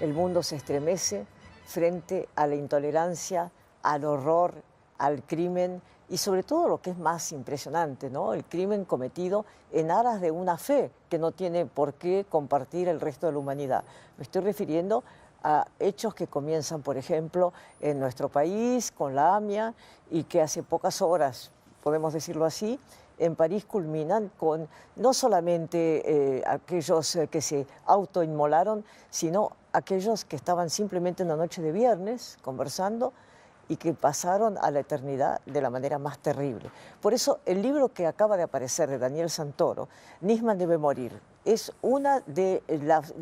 el mundo se estremece frente a la intolerancia, al horror, al crimen y sobre todo lo que es más impresionante, ¿no? El crimen cometido en aras de una fe que no tiene por qué compartir el resto de la humanidad. Me estoy refiriendo a hechos que comienzan, por ejemplo, en nuestro país con la AMIA y que hace pocas horas, podemos decirlo así, en París culminan con no solamente aquellos que se autoinmolaron, sino aquellos que estaban simplemente una noche de viernes conversando y que pasaron a la eternidad de la manera más terrible. Por eso el libro que acaba de aparecer de Daniel Santoro, Nisman debe morir, es uno de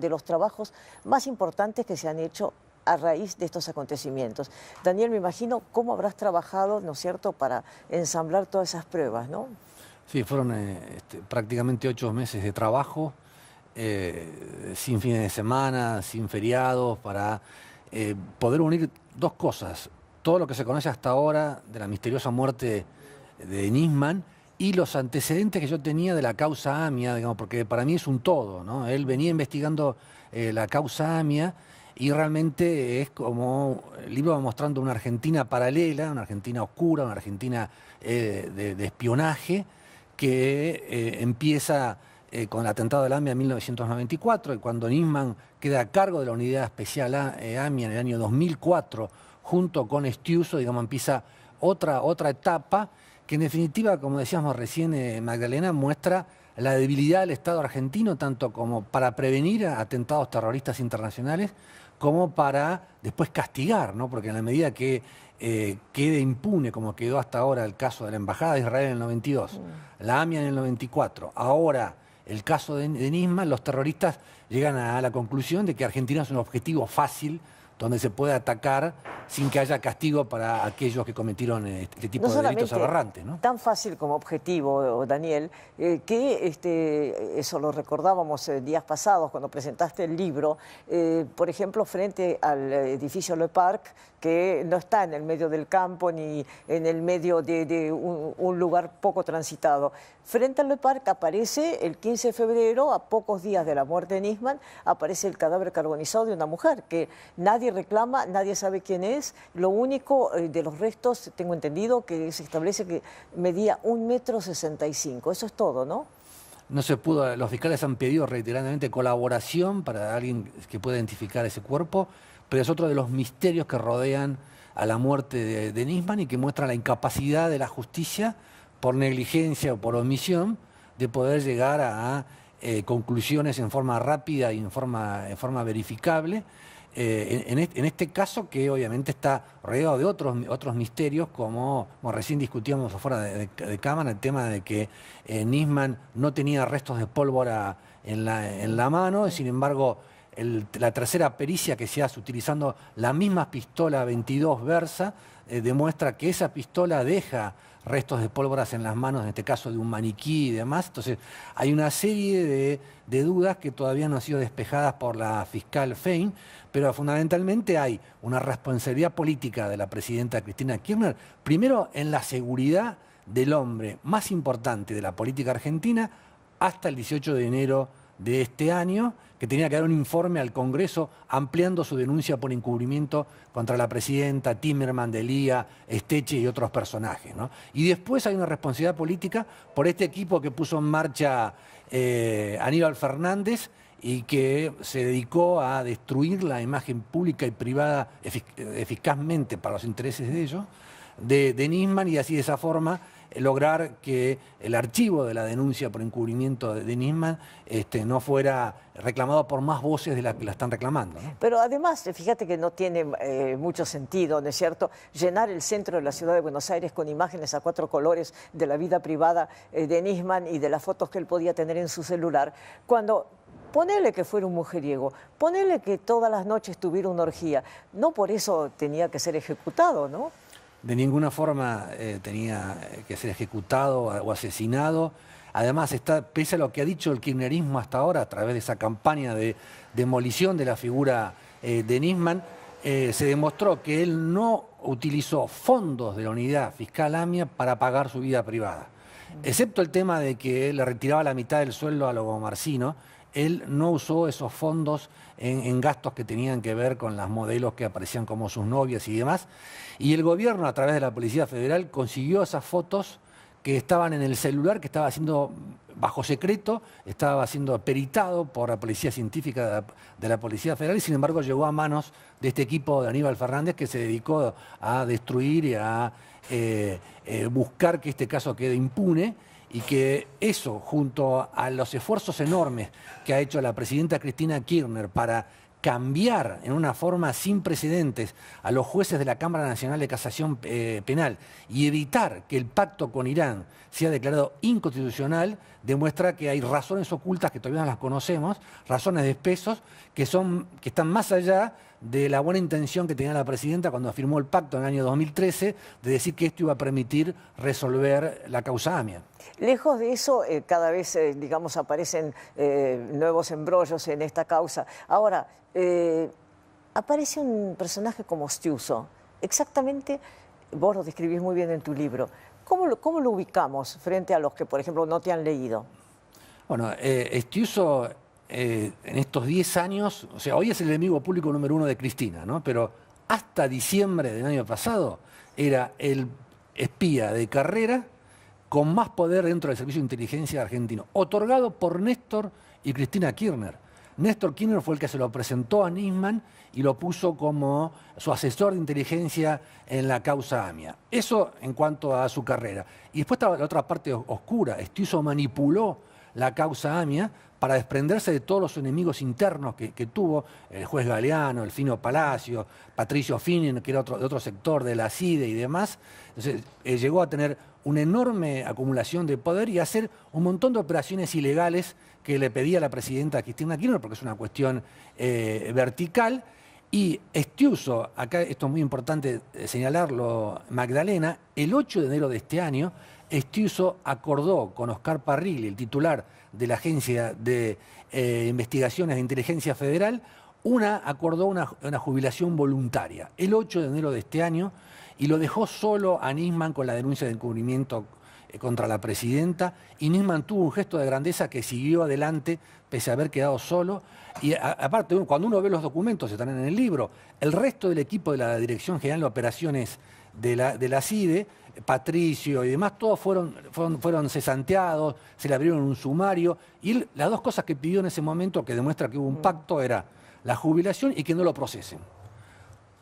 los trabajos más importantes que se han hecho a raíz de estos acontecimientos. Daniel, me imagino cómo habrás trabajado, ¿no es cierto?, para ensamblar todas esas pruebas, ¿no? Sí, fueron prácticamente 8 meses de trabajo, sin fines de semana, sin feriados, para poder unir dos cosas. Todo lo que se conoce hasta ahora de la misteriosa muerte de Nisman y los antecedentes que yo tenía de la causa AMIA, digamos, porque para mí es un todo, ¿no? Él venía investigando la causa AMIA y realmente es como el libro va mostrando una Argentina paralela, una Argentina oscura, una Argentina de espionaje que empieza con el atentado del AMIA en 1994 y cuando Nisman queda a cargo de la unidad especial AMIA en el año 2004 junto con Estiuso, digamos, empieza otra etapa que en definitiva, como decíamos recién, Magdalena, muestra la debilidad del Estado argentino, tanto como para prevenir atentados terroristas internacionales, como para después castigar, ¿no? Porque en la medida que quede impune, como quedó hasta ahora el caso de la Embajada de Israel en el 92, la AMIA en el 94, ahora el caso de Nisman, los terroristas llegan a la conclusión de que Argentina es un objetivo fácil donde se puede atacar sin que haya castigo para aquellos que cometieron este tipo de delitos aberrantes, ¿no? Tan fácil como objetivo, Daniel, que eso lo recordábamos días pasados cuando presentaste el libro, por ejemplo, frente al edificio Le Parc, que no está en el medio del campo ni en el medio de un lugar poco transitado. Frente al Le Parc aparece el 15 de febrero, a pocos días de la muerte de Nisman, aparece el cadáver carbonizado de una mujer que nadie reclama, nadie sabe quién es. Lo único de los restos, tengo entendido, que se establece que medía 1,65 m. Eso es todo, ¿no? No se pudo, los fiscales han pedido reiteradamente colaboración para alguien que pueda identificar ese cuerpo, pero es otro de los misterios que rodean a la muerte de Nisman y que muestra la incapacidad de la justicia por negligencia o por omisión de poder llegar a conclusiones en forma rápida y en forma verificable. En este caso que obviamente está rodeado de otros misterios, como recién discutíamos afuera de cámara, el tema de que Nisman no tenía restos de pólvora en la mano, sin embargo la tercera pericia que se hace utilizando la misma pistola 22 Versa demuestra que esa pistola deja restos de pólvoras en las manos, en este caso de un maniquí y demás. Entonces hay una serie de dudas que todavía no han sido despejadas por la fiscal Fein, pero fundamentalmente hay una responsabilidad política de la presidenta Cristina Kirchner, primero en la seguridad del hombre más importante de la política argentina hasta el 18 de enero de este año, que tenía que dar un informe al Congreso ampliando su denuncia por encubrimiento contra la presidenta, Timerman, Delía, Esteche y otros personajes, ¿no? Y después hay una responsabilidad política por este equipo que puso en marcha Aníbal Fernández y que se dedicó a destruir la imagen pública y privada eficazmente para los intereses de ellos, de Nisman, y así de esa forma lograr que el archivo de la denuncia por encubrimiento de Nisman no fuera reclamado por más voces de las que la están reclamando, ¿no? Pero además, fíjate que no tiene mucho sentido, ¿no es cierto?, llenar el centro de la ciudad de Buenos Aires con imágenes a 4 colores de la vida privada de Nisman y de las fotos que él podía tener en su celular, cuando ponele que fuera un mujeriego, ponele que todas las noches tuviera una orgía, no por eso tenía que ser ejecutado, ¿no? De ninguna forma tenía que ser ejecutado o asesinado. Además, pese a lo que ha dicho el kirchnerismo hasta ahora, a través de esa campaña de demolición de la figura de Nisman, se demostró que él no utilizó fondos de la unidad fiscal AMIA para pagar su vida privada. Excepto el tema de que le retiraba la mitad del sueldo a Logomarcino él no usó esos fondos en gastos que tenían que ver con las modelos que aparecían como sus novias y demás. Y el gobierno, a través de la Policía Federal, consiguió esas fotos que estaban en el celular, que estaba haciendo bajo secreto, estaba siendo peritado por la Policía Científica de la Policía Federal, y sin embargo llegó a manos de este equipo de Aníbal Fernández, que se dedicó a destruir y a buscar que este caso quede impune, y que eso, junto a los esfuerzos enormes que ha hecho la presidenta Cristina Kirchner para cambiar en una forma sin precedentes a los jueces de la Cámara Nacional de Casación Penal y evitar que el pacto con Irán sea declarado inconstitucional, demuestra que hay razones ocultas que todavía no las conocemos, razones de pesos que están más allá de la buena intención que tenía la presidenta cuando firmó el pacto en el año 2013 de decir que esto iba a permitir resolver la causa AMIA. Lejos de eso, cada vez, digamos, aparecen nuevos embrollos en esta causa. Ahora, aparece un personaje como Stiuso. Exactamente, vos lo describís muy bien en tu libro. ¿Cómo lo ubicamos frente a los que, por ejemplo, no te han leído? Bueno, Stiuso, en estos 10 años, o sea, hoy es el enemigo público número 1 de Cristina, ¿no? Pero hasta diciembre del año pasado era el espía de carrera con más poder dentro del Servicio de Inteligencia argentino, otorgado por Néstor y Cristina Kirchner. Néstor Kirchner fue el que se lo presentó a Nisman y lo puso como su asesor de inteligencia en la causa AMIA. Eso en cuanto a su carrera. Y después estaba la otra parte oscura. Stiuso manipuló la causa AMIA para desprenderse de todos los enemigos internos que tuvo, el juez Galeano, el Fino Palacio, Patricio Finin, que era de otro sector de la CIDE y demás. Entonces, llegó a tener una enorme acumulación de poder y a hacer un montón de operaciones ilegales que le pedía la presidenta Cristina Kirchner, porque es una cuestión vertical. Y Stiuso, acá esto es muy importante señalarlo, Magdalena, el 8 de enero de este año, Stiuso acordó con Oscar Parrilli, el titular de la Agencia de Investigaciones de Inteligencia Federal, acordó una jubilación voluntaria el 8 de enero de este año y lo dejó solo a Nisman con la denuncia de encubrimiento contra la presidenta, y Nisman tuvo un gesto de grandeza que siguió adelante pese a haber quedado solo. Y aparte, cuando uno ve los documentos, están en el libro, el resto del equipo de la Dirección General de Operaciones de la CIDE, Patricio y demás, todos fueron cesanteados, se le abrieron un sumario, y las dos cosas que pidió en ese momento, que demuestra que hubo un pacto, era la jubilación y que no lo procesen.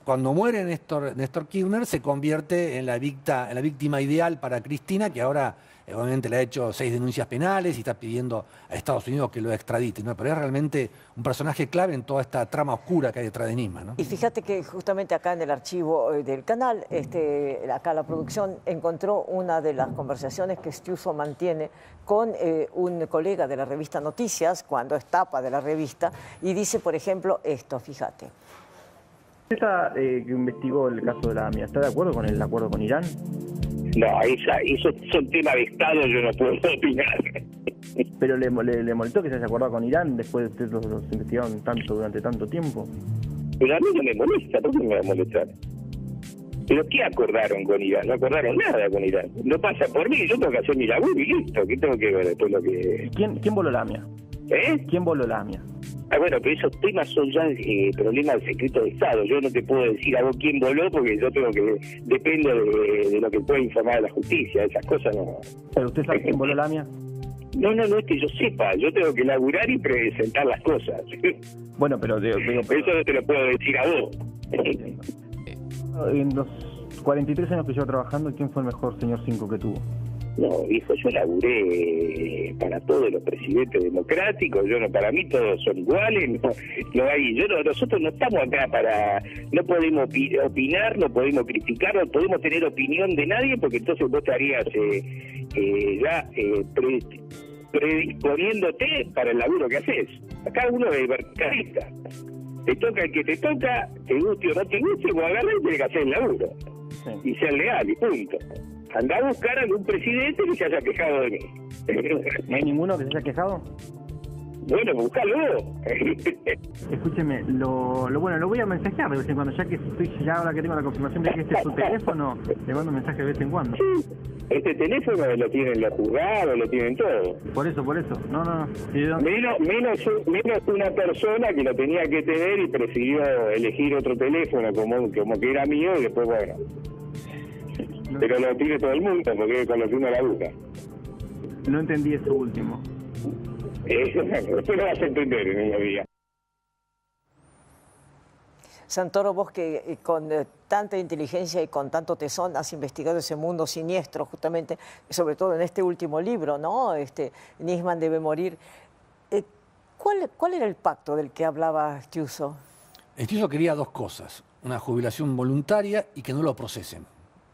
Cuando muere Néstor Kirchner, se convierte en la víctima ideal para Cristina, que ahora obviamente le ha hecho 6 denuncias penales y está pidiendo a Estados Unidos que lo extradite, ¿no? Pero es realmente un personaje clave en toda esta trama oscura que hay detrás de Nisman, ¿no? Y fíjate que justamente acá en el archivo del canal, acá la producción encontró una de las conversaciones que Stiuso mantiene con un colega de la revista Noticias, cuando es tapa de la revista, y dice, por ejemplo, esto, fíjate. ¿Esta que investigó el caso de la AMIA, está de acuerdo con el acuerdo con Irán? No, eso son temas de Estado, yo no puedo opinar. ¿Pero le molestó que se haya acordado con Irán después de ustedes los investigaron durante tanto tiempo? Pero a mí no me molesta, ¿por qué me va a molestar? ¿Pero qué acordaron con Irán? No acordaron nada con Irán. No pasa por mí, yo tengo que hacer mi laburo y listo. ¿Qué tengo que ver después lo que...? ¿Quién voló la AMIA? ¿Quién voló la AMIA? Bueno, pero esos temas son ya problemas de secreto de Estado. Yo no te puedo decir a vos quién voló porque yo tengo que... Dependo de lo que pueda informar la justicia. Esas cosas no... ¿Pero usted sabe quién voló la AMIA? No es que yo sepa. Yo tengo que laburar y presentar las cosas. Bueno, pero... Eso no te lo puedo decir a vos. En los 43 años que llevo trabajando, ¿quién fue el mejor señor 5 que tuvo? No, hijo, yo laburé para todos los presidentes democráticos, para mí todos son iguales, nosotros no estamos acá no podemos opinar, no podemos criticar, no podemos tener opinión de nadie, porque entonces vos estarías predisponiéndote para el laburo que haces. Acá uno es verticalista. Te toca el que te toca, te guste o no te guste, vos agarras y tenés que hacer el laburo. Sí. Y ser leal, y punto. Andá a buscar a algún presidente que se haya quejado de mí. ¿No hay ninguno que se haya quejado? Bueno, buscalo. Escúcheme, bueno, lo voy a mensajear de vez en cuando, ya que ahora que tengo la confirmación de que este es su teléfono, le mando un mensaje de vez en cuando. Este teléfono lo tienen los juzgados, lo tienen todo. Por eso. No. Sí, Menos una persona que lo tenía que tener y prefirió elegir otro teléfono como que era mío y después, bueno. Pero lo tiene todo el mundo porque es con lo que uno la busca. No entendí eso último. Después lo vas a entender en el día. Santoro, vos que con tanta inteligencia y con tanto tesón has investigado ese mundo siniestro, justamente, sobre todo en este último libro, ¿no? Nisman debe morir. ¿Cuál era el pacto del que hablaba Stiuso? Stiuso quería dos cosas: una jubilación voluntaria y que no lo procesen.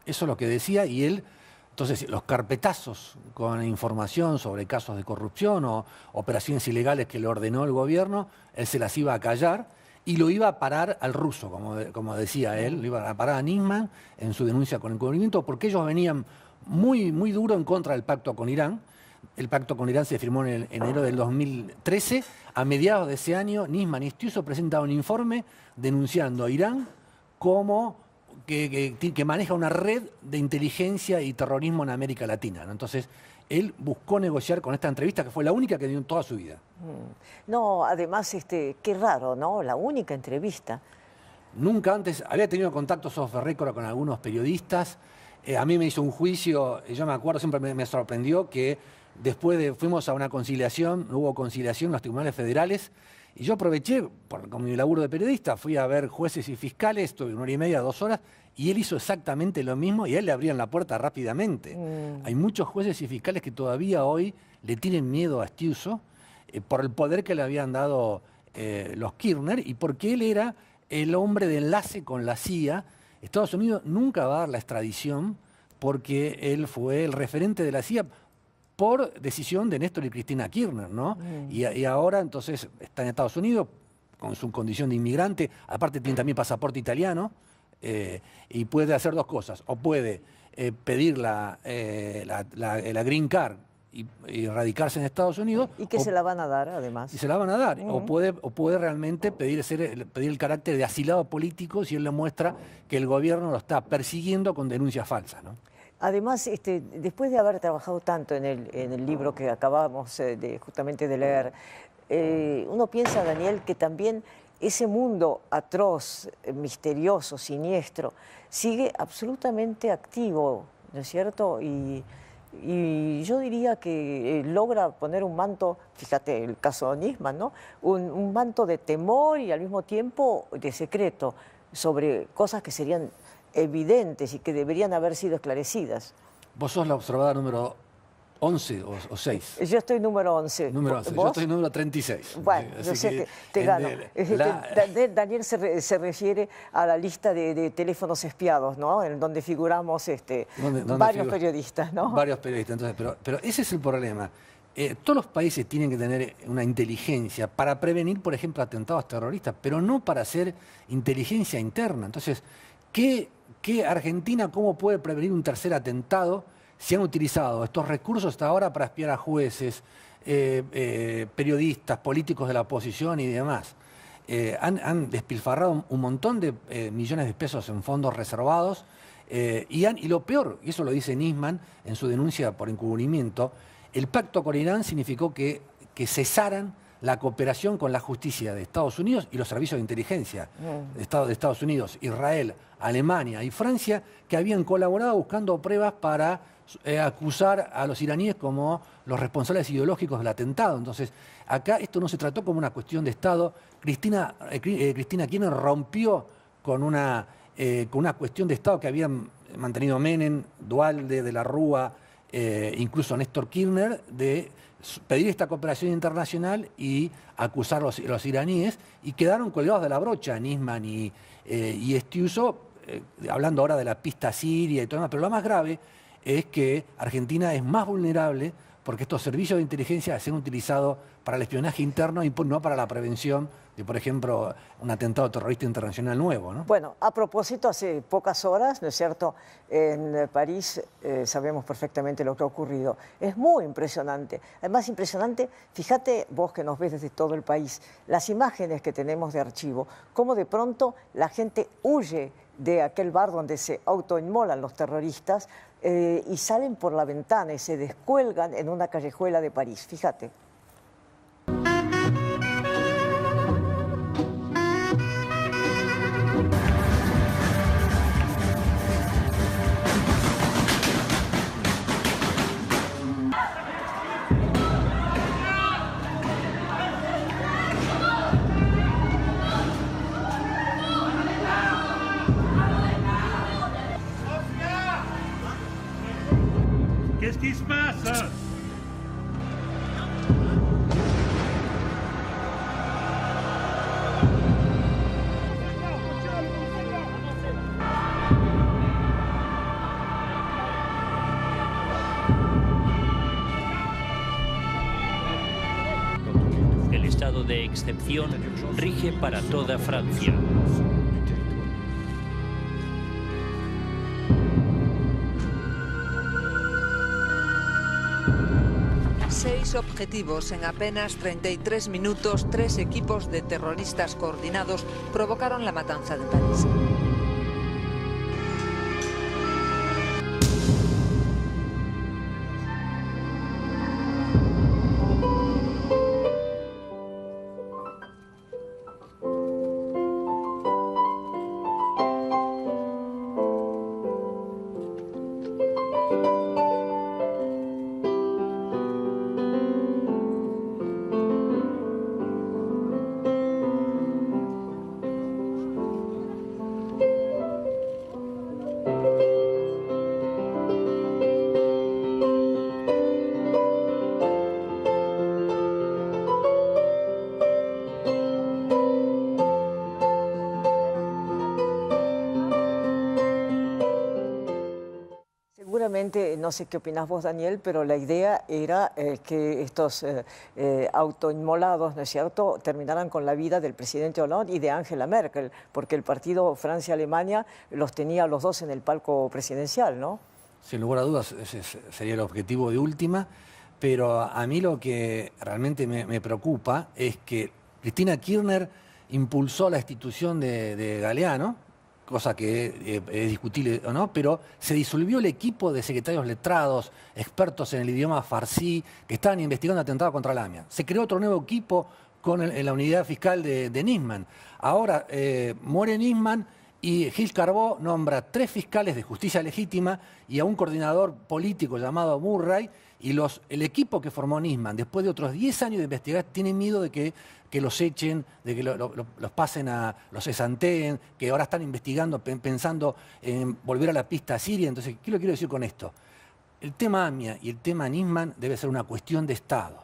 Eso es lo que decía, y él, entonces, los carpetazos con información sobre casos de corrupción o operaciones ilegales que le ordenó el gobierno, él se las iba a callar y lo iba a parar al ruso, como decía él, lo iba a parar a Nisman en su denuncia con encubrimiento, porque ellos venían muy, muy duro en contra del pacto con Irán. El pacto con Irán se firmó en enero del 2013. A mediados de ese año, Nisman y Stiuso presentaron un informe denunciando a Irán como que maneja una red de inteligencia y terrorismo en América Latina, ¿no? Entonces, él buscó negociar con esta entrevista, que fue la única que dio en toda su vida. No, además, qué raro, ¿no? La única entrevista. Nunca antes había tenido contactos off the record con algunos periodistas. A mí me hizo un juicio, yo me acuerdo, siempre me sorprendió que fuimos a una conciliación, hubo conciliación en los tribunales federales, y yo aproveché, con mi laburo de periodista, fui a ver jueces y fiscales, estuve 1 hora y media, 2 horas, y él hizo exactamente lo mismo y a él le abrían la puerta rápidamente. Hay muchos jueces y fiscales que todavía hoy le tienen miedo a Stiuso por el poder que le habían dado los Kirchner y porque él era el hombre de enlace con la CIA. Estados Unidos nunca va a dar la extradición porque él fue el referente de la CIA por decisión de Néstor y Cristina Kirchner, ¿no? Y ahora entonces está en Estados Unidos con su condición de inmigrante, aparte tiene también pasaporte italiano, y puede hacer dos cosas: o puede pedir la green card y radicarse en Estados Unidos. Y que se la van a dar, además. Y se la van a dar. O puede realmente pedir el carácter de asilado político si él le muestra que el gobierno lo está persiguiendo con denuncias falsas, ¿no? Además, después de haber trabajado tanto en el libro que acabamos justamente de leer, uno piensa, Daniel, que también ese mundo atroz, misterioso, siniestro, sigue absolutamente activo, ¿no es cierto? Y yo diría que logra poner un manto, fíjate el caso de Nisman, ¿no? Un manto de temor y al mismo tiempo de secreto sobre cosas que serían evidentes y que deberían haber sido esclarecidas. ¿Vos sos la observadora número 11 o 6? Yo estoy número 11. Número 11. Yo estoy número 36. Bueno, yo sé que te gano. Daniel se refiere a la lista de teléfonos espiados, ¿no? En donde figuramos varios periodistas, ¿no? Varios periodistas. Entonces, pero ese es el problema. Todos los países tienen que tener una inteligencia para prevenir, por ejemplo, atentados terroristas, pero no para hacer inteligencia interna. Entonces, ¿qué Argentina cómo puede prevenir un tercer atentado si han utilizado estos recursos hasta ahora para espiar a jueces, periodistas, políticos de la oposición y demás? Han despilfarrado un montón de millones de pesos en fondos reservados y lo peor, y eso lo dice Nisman en su denuncia por encubrimiento, el pacto con Irán significó que cesaran la cooperación con la justicia de Estados Unidos y los servicios de inteligencia de Estados Unidos, Israel, Alemania y Francia, que habían colaborado buscando pruebas para acusar a los iraníes como los responsables ideológicos del atentado. Entonces, acá esto no se trató como una cuestión de Estado. Cristina Kirchner rompió con una cuestión de Estado que habían mantenido Menem, Duhalde, de la Rúa, incluso Néstor Kirchner, de pedir esta cooperación internacional y acusar a los iraníes, y quedaron colgados de la brocha Nisman y Stiuso, hablando ahora de la pista siria y todo demás. Pero lo más grave es que Argentina es más vulnerable porque estos servicios de inteligencia se han utilizado para el espionaje interno y no para la prevención de, por ejemplo, un atentado terrorista internacional nuevo, ¿no? Bueno, a propósito, hace pocas horas, ¿no es cierto?, en París sabemos perfectamente lo que ha ocurrido. Es muy impresionante. Además, impresionante, fíjate vos que nos ves desde todo el país, las imágenes que tenemos de archivo, cómo de pronto la gente huye de aquel bar donde se autoinmolan los terroristas y salen por la ventana y se descuelgan en una callejuela de París. Fíjate. Qu'est-ce qui se passe? El estado de excepción rige para toda Francia. 6 objetivos en apenas 33 minutos. 3 equipos de terroristas coordinados provocaron la matanza de París. Seguramente, no sé qué opinás vos, Daniel, pero la idea era que estos autoinmolados, ¿no es cierto?, terminaran con la vida del presidente Hollande y de Angela Merkel, porque el partido Francia-Alemania los tenía a los dos en el palco presidencial, ¿no? Sin lugar a dudas, ese sería el objetivo de última, pero a mí lo que realmente me preocupa es que Cristina Kirchner impulsó la institución de Galeano, cosa que es discutible o no, pero se disolvió el equipo de secretarios letrados, expertos en el idioma farsi, que estaban investigando atentados contra la AMIA. Se creó otro nuevo equipo en la unidad fiscal de Nisman. Ahora muere Nisman y Gilles Carbó nombra 3 fiscales de justicia legítima y a un coordinador político llamado Murray, y el equipo que formó Nisman, después de otros 10 años de investigar, tiene miedo de que los echen, de que los pasen los cesanteen, que ahora están investigando, pensando en volver a la pista siria. Entonces, ¿qué lo quiero decir con esto? El tema AMIA y el tema Nisman debe ser una cuestión de Estado.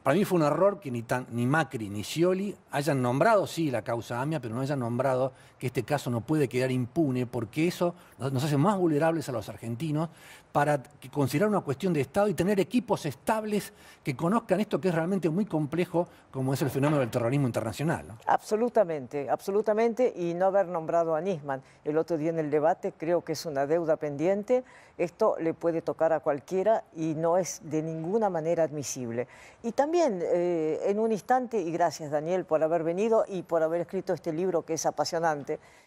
Para mí fue un error que ni Macri ni Scioli hayan nombrado, sí, la causa AMIA, pero no hayan nombrado que este caso no puede quedar impune, porque eso nos hace más vulnerables a los argentinos para considerar una cuestión de Estado y tener equipos estables que conozcan esto que es realmente muy complejo, como es el fenómeno del terrorismo internacional, ¿no? Absolutamente, absolutamente, y no haber nombrado a Nisman el otro día en el debate creo que es una deuda pendiente. Esto le puede tocar a cualquiera y no es de ninguna manera admisible. Y también, en un instante, y gracias Daniel por haber venido y por haber escrito este libro que es apasionante,